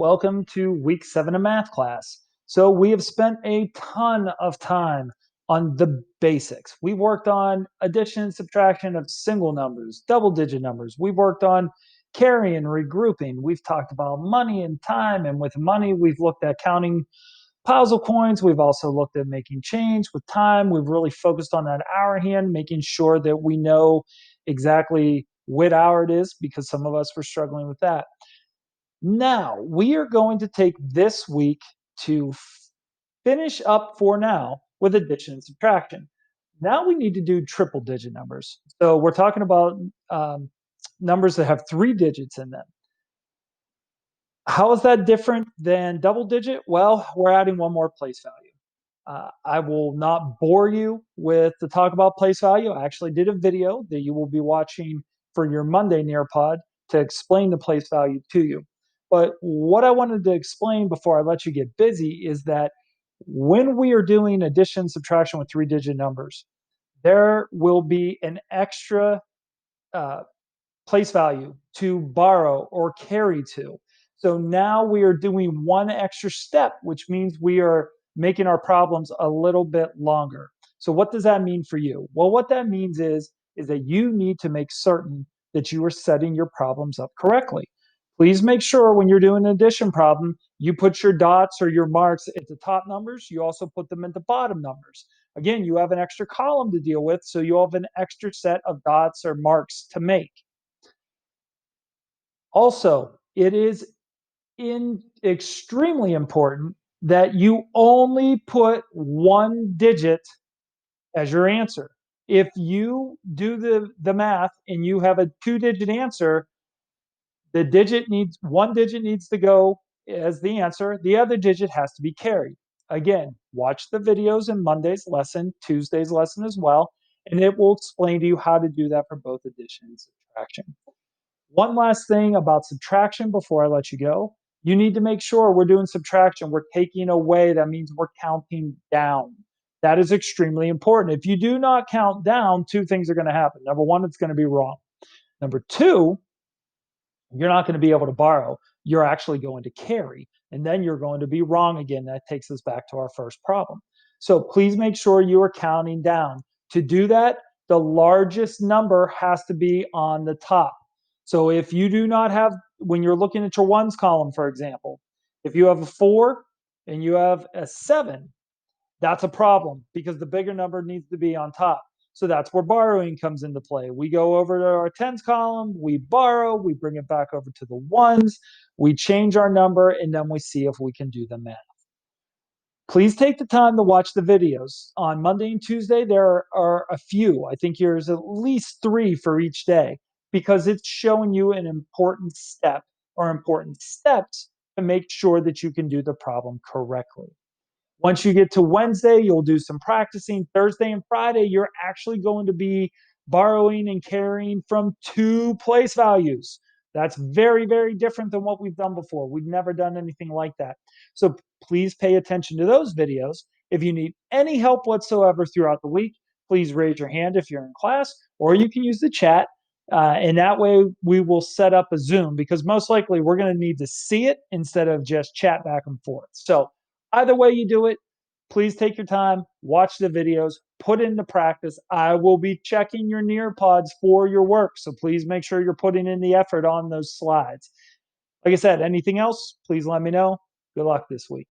Welcome to week 7 of math class. So, we have spent a ton of time on the basics. We worked on addition, subtraction of single numbers, double digit numbers. We've worked on carrying, regrouping. We've talked about money and time. And with money, we've looked at counting piles of coins. We've also looked at making change with time. We've really focused on that hour hand, making sure that we know exactly what hour it is because some of us were struggling with that. Now, we are going to take this week to finish up for now with addition and subtraction. Now we need to do triple digit numbers. So we're talking about numbers that have 3 digits in them. How is that different than double digit? Well, we're adding one more place value. I will not bore you with the talk about place value. I actually did a video that you will be watching for your Monday Nearpod to explain the place value to you. But what I wanted to explain before I let you get busy is that when we are doing addition, subtraction with 3 digit numbers, there will be an extra uh, place value to borrow or carry to. So now we are doing one extra step, which means we are making our problems a little bit longer. So what does that mean for you? Well, what that means is that you need to make certain that you are setting your problems up correctly. Please make sure when you're doing an addition problem, you put your dots or your marks at the top numbers. You also put them at the bottom numbers. Again, you have an extra column to deal with, so you have an extra set of dots or marks to make. Also, it is extremely important that you only put 1 digit as your answer. If you do the math and you have a 2 digit answer, the digit needs 1 digit needs to go as the answer. The other digit has to be carried. Again, watch the videos in Monday's lesson, Tuesday's lesson as well, and it will explain to you how to do that for both addition and subtraction. One last thing about subtraction before I let you go. You need to make sure we're doing subtraction. We're taking away. That means we're counting down. That is extremely important. If you do not count down, two things are going to happen. Number one, it's going to be wrong. Number two, you're not going to be able to borrow. You're actually going to carry, and then you're going to be wrong again. That takes us back to our first problem. So please make sure you are counting down. To do that, the largest number has to be on the top. So if you do not have, when you're looking at your ones column, for example, if you have a 4 and you have a 7, that's a problem because the bigger number needs to be on top. So that's where borrowing comes into play. We go over to our tens column, we borrow, we bring it back over to the ones, we change our number, and then we see if we can do the math. Please take the time to watch the videos. On Monday and Tuesday, there are a few. I think there's at least 3 for each day because it's showing you an important step or important steps to make sure that you can do the problem correctly. Once you get to Wednesday, you'll do some practicing. Thursday and Friday, you're actually going to be borrowing and carrying from 2 place values. That's very, very different than what we've done before. We've never done anything like that. So please pay attention to those videos. If you need any help whatsoever throughout the week, please raise your hand if you're in class, or you can use the chat. And that way we will set up a Zoom because most likely we're going to need to see it instead of just chat back and forth. So either way you do it, please take your time, watch the videos, put into practice. I will be checking your Nearpods for your work, so please make sure you're putting in the effort on those slides. Like I said, anything else, please let me know. Good luck this week.